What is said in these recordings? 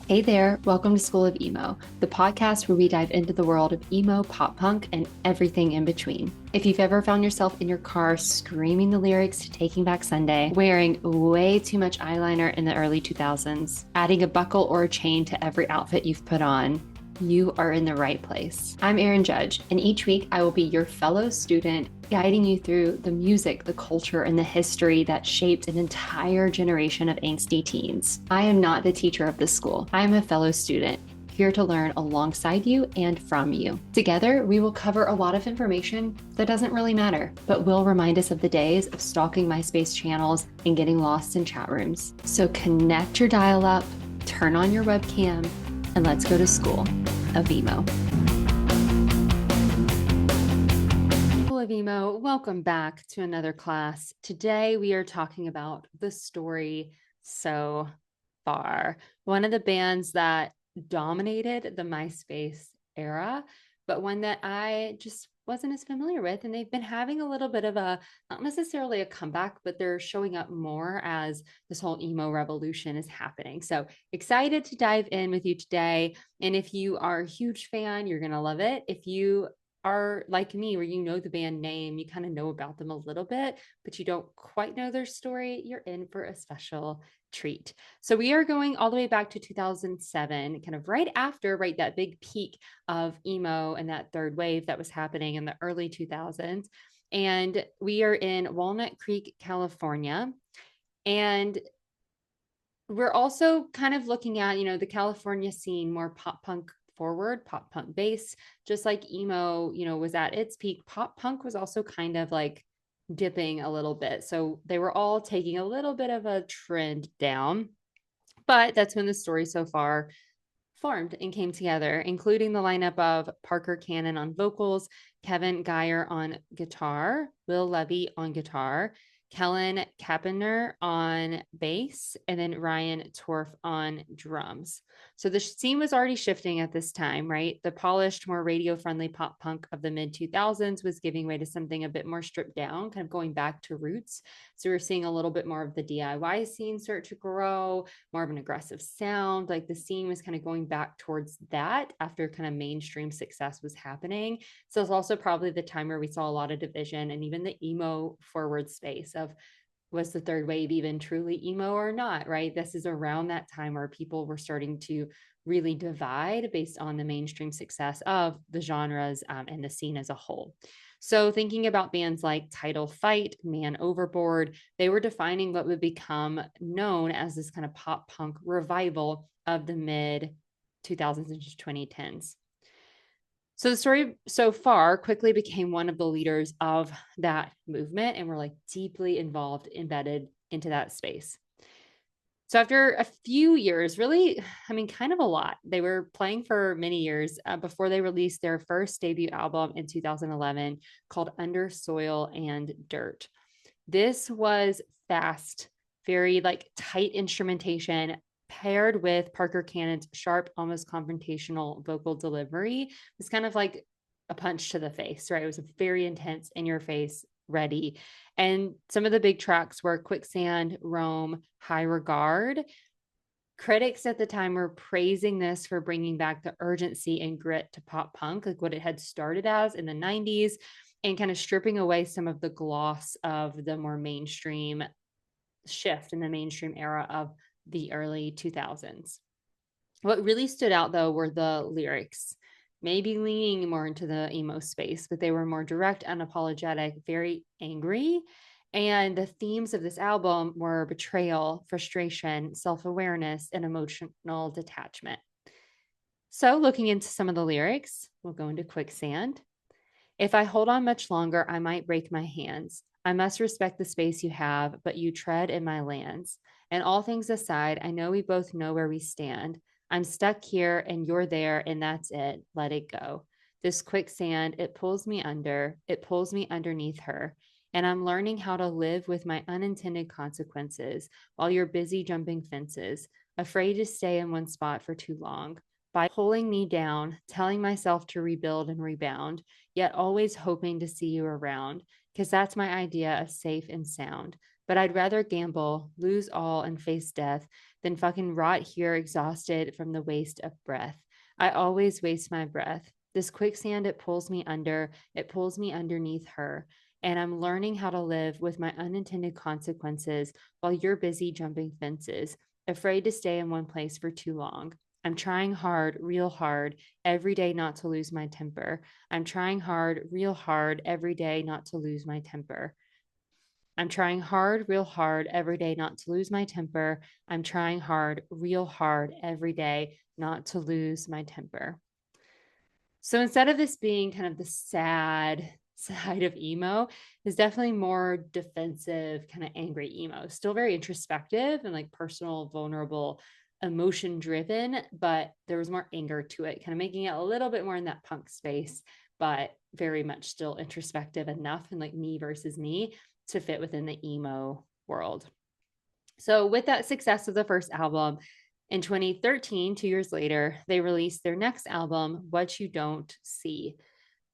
Hey there, welcome to School of Emo, the podcast where we dive into the world of emo, pop punk, and everything in between. If you've ever found yourself in your car screaming the lyrics to Taking Back Sunday, wearing way too much eyeliner in the early 2000s, adding a buckle or a chain to every outfit you've put on, you are in the right place. I'm Erin Judge, and each week I will be your fellow student, guiding you through the music, the culture, and the history that shaped an entire generation of angsty teens. I am not the teacher of this school. I am a fellow student, here to learn alongside you and from you. Together, we will cover a lot of information that doesn't really matter, but will remind us of the days of stalking MySpace channels and getting lost in chat rooms. So connect your dial up, turn on your webcam, and let's go to School of Emo. School of Emo, welcome back to another class. Today we are talking about the story So Far, one of the bands that dominated the MySpace era, but one that I just wasn't as familiar with. And they've been having a little bit of a, not necessarily a comeback, but they're showing up more as this whole emo revolution is happening. So excited to dive in with you today. And if you are a huge fan, you're going to love it. If you are like me, where you know the band name, you kind of know about them a little bit, but you don't quite know their story, you're in for a special treat. So we are going all the way back to 2007, kind of right after, right, that big peak of emo and that third wave that was happening in the early 2000s. And we are in Walnut Creek, California. And we're also kind of looking at, the California scene, more pop punk forward, pop punk base, just like emo, was at its peak. Pop punk was also kind of like dipping a little bit. So they were all taking a little bit of a trend down. But that's when the story so far formed and came together, including the lineup of Parker Cannon on vocals, Kevin Geyer on guitar, Will Levy on guitar, Kellen Kappener on bass, and then Ryan Torf on drums. So the scene was already shifting at this time, right? The polished, more radio friendly pop punk of the mid 2000s was giving way to something a bit more stripped down, kind of going back to roots. So we're seeing a little bit more of the DIY scene start to grow, more of an aggressive sound. Like the scene was kind of going back towards that after kind of mainstream success was happening. So it's also probably the time where we saw a lot of division and even the emo forward space of, was the third wave even truly emo or not, right? This is around that time where people were starting to really divide based on the mainstream success of the genres and the scene as a whole. So thinking about bands like Title Fight, Man Overboard, they were defining what would become known as this kind of pop punk revival of the mid 2000s and 2010s. So the story so far quickly became one of the leaders of that movement, and were like deeply involved, embedded into that space. So after a few years, really, kind of a lot, they were playing for many years before they released their first debut album in 2011 called Under Soil and Dirt. This was fast, very like tight instrumentation paired with Parker Cannon's sharp, almost confrontational vocal delivery. It was kind of like a punch to the face, right? It was a very intense, in your face, ready. And some of the big tracks were Quicksand, Rome, High Regard. Critics at the time were praising this for bringing back the urgency and grit to pop punk, like what it had started as in the 90s, and kind of stripping away some of the gloss of the more mainstream shift in the mainstream era of the early 2000s. What really stood out, though, were the lyrics, maybe leaning more into the emo space, but they were more direct, unapologetic, very angry. And the themes of this album were betrayal, frustration, self awareness, and emotional detachment. So, looking into some of the lyrics, we'll go into Quicksand. If I hold on much longer, I might break my hands. I must respect the space you have, but you tread in my lands. And all things aside, I know we both know where we stand. I'm stuck here and you're there, and that's it. Let it go. This quicksand, it pulls me under, it pulls me underneath her. And I'm learning how to live with my unintended consequences while you're busy jumping fences, afraid to stay in one spot for too long. By pulling me down, telling myself to rebuild and rebound, yet always hoping to see you around, because that's my idea of safe and sound. But I'd rather gamble, lose all, and face death than fucking rot here exhausted from the waste of breath. I always waste my breath. This quicksand, it pulls me under, it pulls me underneath her. And I'm learning how to live with my unintended consequences while you're busy jumping fences, afraid to stay in one place for too long. I'm trying hard, real hard, every day not to lose my temper. I'm trying hard, real hard, every day not to lose my temper. I'm trying hard, real hard every day not to lose my temper. I'm trying hard, real hard every day not to lose my temper. So instead of this being kind of the sad side of emo, is definitely more defensive, kind of angry emo. Still very introspective and like personal, vulnerable, emotion driven, but there was more anger to it, kind of making it a little bit more in that punk space, but very much still introspective enough and like me versus me to fit within the emo world. So with that success of the first album, in 2013, 2 years later, they released their next album, What You Don't See.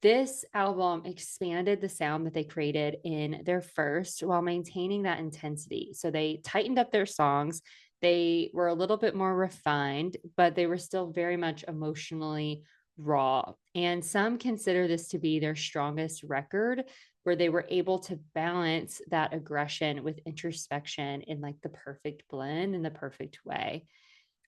This album expanded the sound that they created in their first while maintaining that intensity. So they tightened up their songs. They were a little bit more refined, but they were still very much emotionally raw. And some consider this to be their strongest record, where they were able to balance that aggression with introspection in like the perfect blend in the perfect way.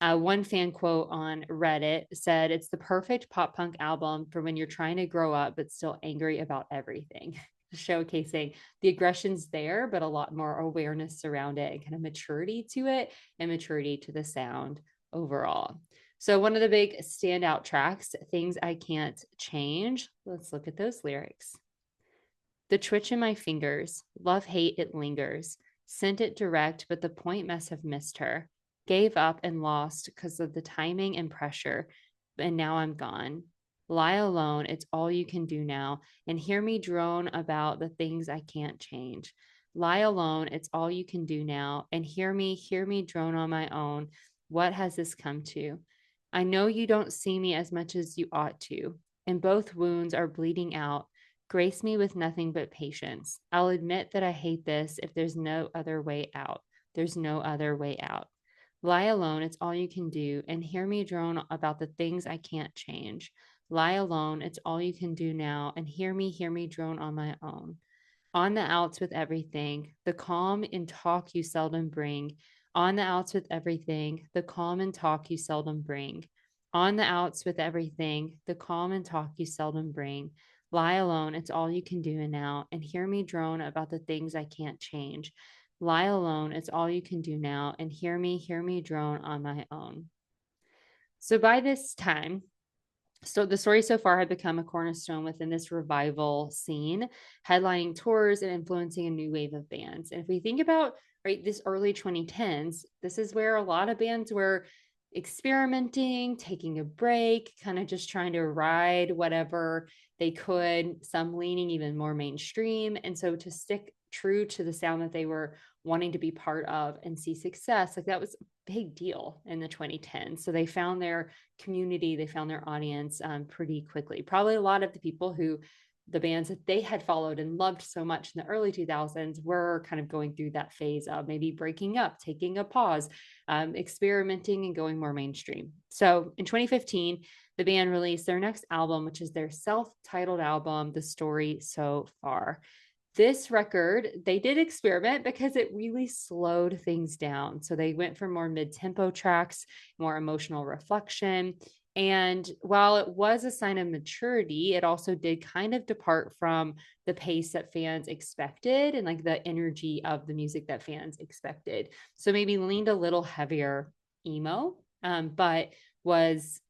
One fan quote on Reddit said, "It's the perfect pop punk album for when you're trying to grow up, but still angry about everything." Showcasing the aggression's there, but a lot more awareness around it and kind of maturity to it and maturity to the sound overall. So, one of the big standout tracks, Things I Can't Change. Let's look at those lyrics. The twitch in my fingers, love hate, it lingers. Sent it direct, but the point must have missed her. Gave up and lost because of the timing and pressure, and now I'm gone. Lie alone, it's all you can do now, and hear me drone about the things I can't change. Lie alone, it's all you can do now, and hear me drone on my own. What has this come to? I know you don't see me as much as you ought to, and both wounds are bleeding out. Grace me with nothing but patience. I'll admit that I hate this if there's no other way out. There's no other way out. Lie alone, it's all you can do, and hear me drone about the things I can't change. Lie alone, it's all you can do now, and hear me drone on my own. On the outs with everything, the calm in talk you seldom bring. On the outs with everything, the calm and talk you seldom bring. On the outs with everything, the calm and talk you seldom bring. Lie alone, it's all you can do now, and hear me drone about the things I can't change. Lie alone, it's all you can do now, and hear me drone on my own. So by this time, so the story so far had become a cornerstone within this revival scene, headlining tours and influencing a new wave of bands. And if we think about right this early 2010s, this is where a lot of bands were experimenting, taking a break, kind of just trying to ride whatever they could, some leaning even more mainstream. And so to stick true to the sound that they were wanting to be part of and see success, like that was a big deal in the 2010s. So they found their community, they found their audience pretty quickly. Probably a lot of the people who the bands that they had followed and loved so much in the early 2000s were kind of going through that phase of maybe breaking up, taking a pause, experimenting and going more mainstream. So in 2015, the band released their next album, which is their self-titled album, The Story So Far. This record, they did experiment because it really slowed things down. So they went for more mid-tempo tracks, more emotional reflection. And while it was a sign of maturity, it also did kind of depart from the pace that fans expected and like the energy of the music that fans expected. So maybe leaned a little heavier emo, but was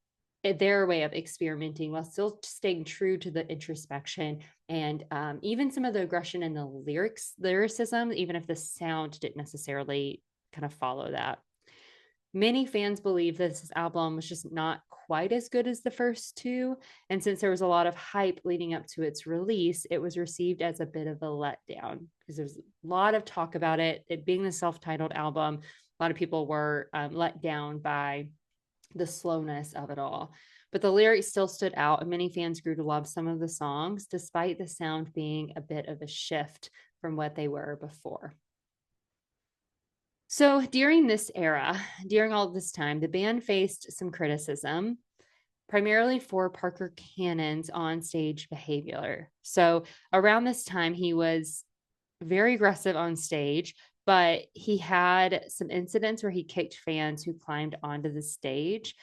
their way of experimenting while still staying true to the introspection and even some of the aggression in the lyricism, even if the sound didn't necessarily kind of follow that. Many fans believe this album was just not quite as good as the first two. And since there was a lot of hype leading up to its release, it was received as a bit of a letdown because there's a lot of talk about it. It being the self-titled album, a lot of people were let down by the slowness of it all. But the lyrics still stood out, and many fans grew to love some of the songs, despite the sound being a bit of a shift from what they were before. So during this era, during all this time, the band faced some criticism, primarily for Parker Cannon's onstage behavior. So around this time, he was very aggressive on stage, but he had some incidents where he kicked fans who climbed onto the stage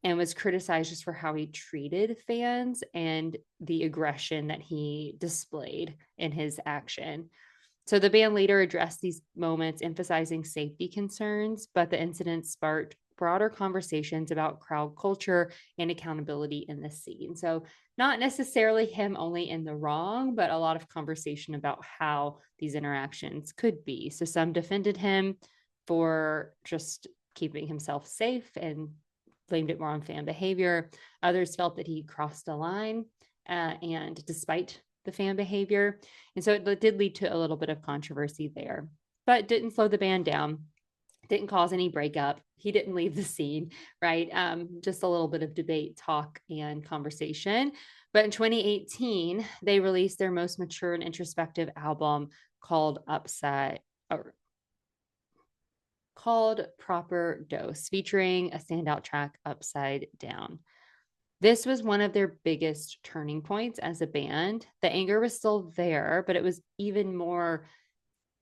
and was criticized just for how he treated fans and the aggression that he displayed in his action. So the band later addressed these moments, emphasizing safety concerns, but the incident sparked broader conversations about crowd culture and accountability in the scene. So not necessarily him only in the wrong, but a lot of conversation about how these interactions could be. So some defended him for just keeping himself safe and blamed it more on fan behavior. Others felt that he crossed a line, and despite the fan behavior. And so it did lead to a little bit of controversy there, but didn't slow the band down, didn't cause any breakup. He didn't leave the scene, right? Just a little bit of debate, talk, and conversation. But in 2018, they released their most mature and introspective album called called Proper Dose, featuring a standout track, Upside Down. This was one of their biggest turning points as a band. The anger was still there, but it was even more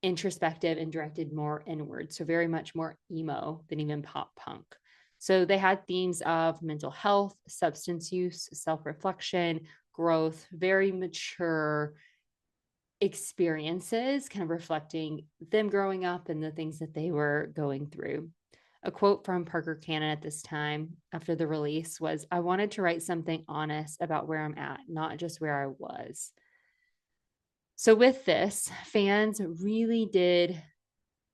introspective and directed more inward. So, very much more emo than even pop punk. So, they had themes of mental health, substance use, self reflection, growth, very mature experiences, kind of reflecting them growing up and the things that they were going through. A quote from Parker Cannon at this time after the release was, "I wanted to write something honest about where I'm at, not just where I was." So, with this, fans really did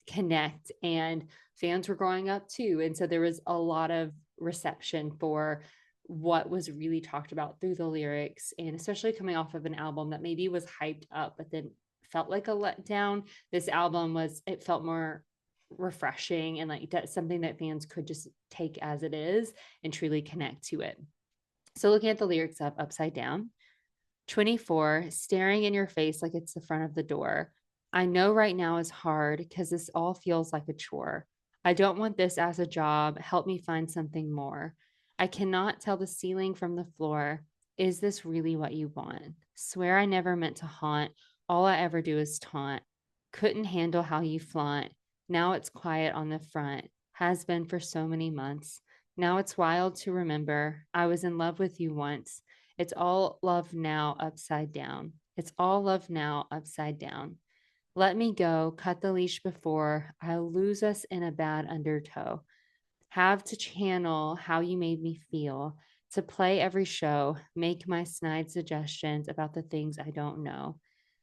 connect, and fans were growing up too. And so there was a lot of reception for what was really talked about through the lyrics, and especially coming off of an album that maybe was hyped up but then felt like a letdown. This album was, it felt more refreshing and like that's something that fans could just take as it is and truly connect to it. So looking at the lyrics of Upside Down, 24, staring in your face like it's the front of the door. I know right now is hard because this all feels like a chore. I don't want this as a job. Help me find something more. I cannot tell the ceiling from the floor. Is this really what you want? Swear I never meant to haunt. All I ever do is taunt. Couldn't handle how you flaunt. Now it's quiet on the front. Has been for so many months. Now it's wild to remember. I was in love with you once. It's all love now, upside down. It's all love now, upside down. Let me go, cut the leash before I'll lose us in a bad undertow. Have to channel how you made me feel, to play every show, make my snide suggestions about the things I don't know.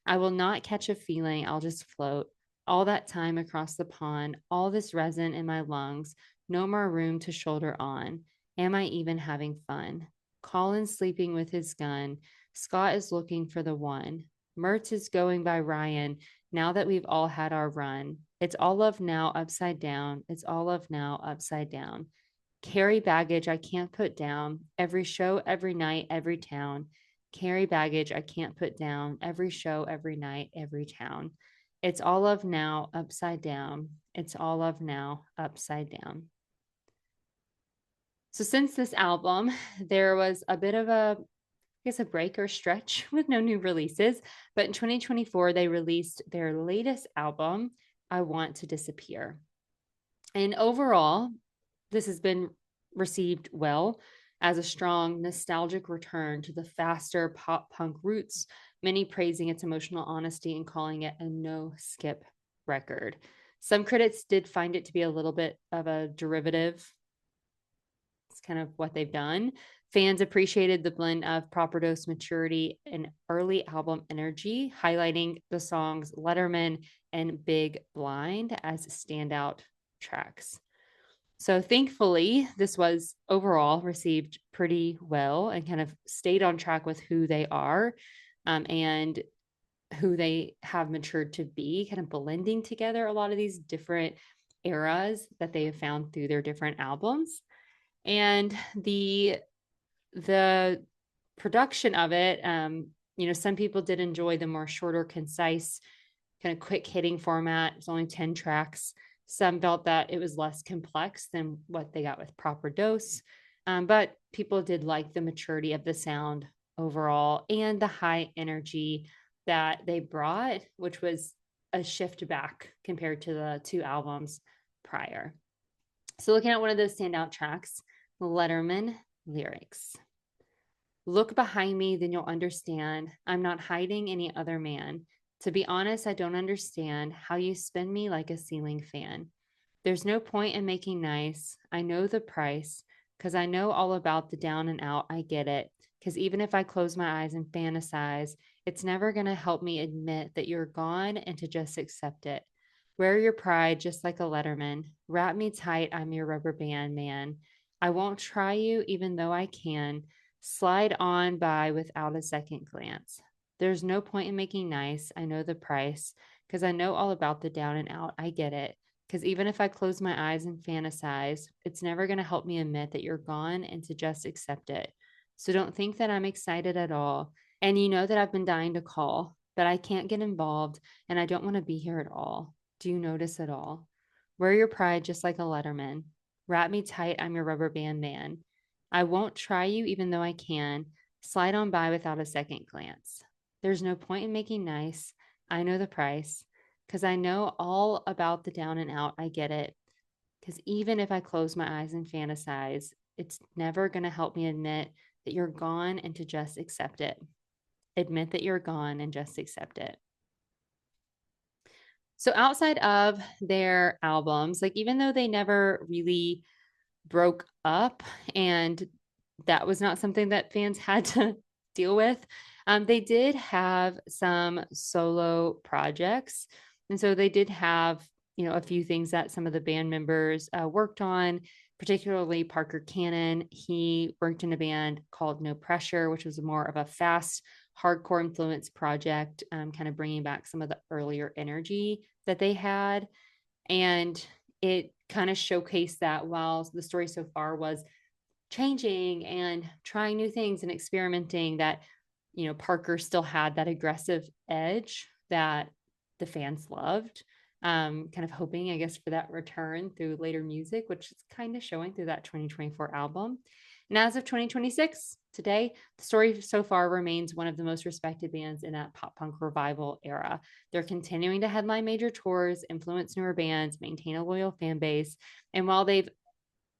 I will not catch a feeling, I'll just float. All that time across the pond, all this resin in my lungs, no more room to shoulder on. Am I even having fun? Colin's sleeping with his gun. Scott is looking for the one. Mertz is going by Ryan now that we've all had our run. It's all love now, upside down. It's all love now, upside down. Carry baggage I can't put down. Every show, every night, every town. Carry baggage I can't put down. Every show, every night, every town. It's all love now, upside down. It's all love now, upside down. So since this album, there was a bit of a, I guess, a break or stretch with no new releases. But in 2024, they released their latest album, I Want to Disappear. And overall, this has been received well as a strong, nostalgic return to the faster pop punk roots, many praising its emotional honesty and calling it a no skip record. Some critics did find it to be a little bit of a derivative. It's kind of what they've done. Fans appreciated the blend of Proper Dose maturity and early album energy, highlighting the songs Letterman and Big Blind as standout tracks. So thankfully, this was overall received pretty well and kind of stayed on track with who they are, and who they have matured to be, kind of blending together a lot of these different eras that they have found through their different albums. And the production of it, some people did enjoy the more shorter, concise, kind of quick hitting format. It's only 10 tracks. Some felt that it was less complex than what they got with Proper Dose. But people did like the maturity of the sound overall and the high energy that they brought, which was a shift back compared to the two albums prior. So, looking at one of those standout tracks, Letterman lyrics. Look behind me, then you'll understand. I'm not hiding any other man. To be honest, I don't understand how you spin me like a ceiling fan. There's no point in making nice. I know the price because I know all about the down and out. I get it. Because even if I close my eyes and fantasize, it's never going to help me admit that you're gone and to just accept it. Wear your pride just like a letterman. Wrap me tight. I'm your rubber band man. I won't try you even though I can. Slide on by without a second glance. There's no point in making nice. I know the price because I know all about the down and out. I get it. Because even if I close my eyes and fantasize, it's never going to help me admit that you're gone and to just accept it. So don't think that I'm excited at all. And you know that I've been dying to call, but I can't get involved and I don't want to be here at all. Do you notice at all? Wear your pride just like a letterman. Wrap me tight. I'm your rubber band man. I won't try you even though I can. Slide on by without a second glance. There's no point in making nice. I know the price because I know all about the down and out. I get it. Because even if I close my eyes and fantasize, it's never going to help me admit that you're gone and to just accept it. Admit that you're gone and just accept it. So outside of their albums, like even though they never really broke up and that was not something that fans had to deal with, they did have some solo projects. And so they did have, a few things that some of the band members worked on, particularly Parker Cannon. He worked in a band called No Pressure, which was more of a fast, hardcore influence project, kind of bringing back some of the earlier energy that they had. And it kind of showcased that while the story so far was changing and trying new things and experimenting, that Parker still had that aggressive edge that the fans loved, kind of hoping, I guess, for that return through later music, which is kind of showing through that 2024 album. And as of 2026, today, the story so far remains one of the most respected bands in that pop punk revival era. They're continuing to headline major tours, influence newer bands, maintain a loyal fan base. And while they've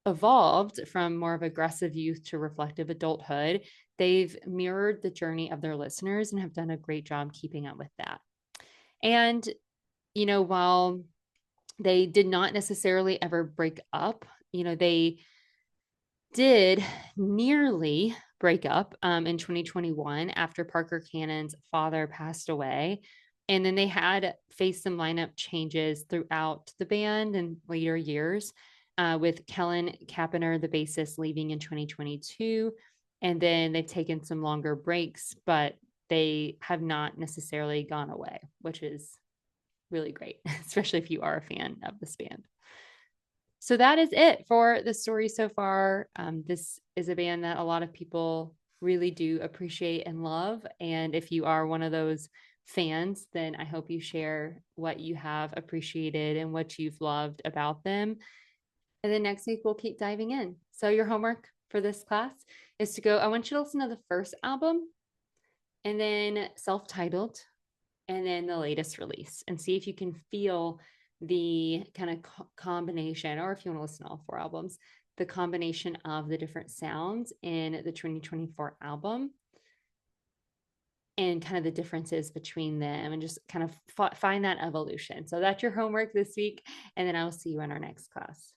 evolved from more of aggressive youth to reflective adulthood, they've mirrored the journey of their listeners and have done a great job keeping up with that. And, while they did not necessarily ever break up, they did nearly break up in 2021 after Parker Cannon's father passed away. And then they had faced some lineup changes throughout the band in later years, with Kellen Kappener, the bassist, leaving in 2022. And then they've taken some longer breaks, but they have not necessarily gone away, which is really great, especially if you are a fan of this band. So that is it for the story so far. This is a band that a lot of people really do appreciate and love. And if you are one of those fans, then I hope you share what you have appreciated and what you've loved about them. And then next week, we'll keep diving in. So your homework for this class is to go, I want you to listen to the first album and then self-titled and then the latest release and see if you can feel the kind of combination, or if you want to listen to all 4 albums, the combination of the different sounds in the 2024 album and kind of the differences between them, and just kind of find that evolution. So that's your homework this week. And then I'll see you in our next class.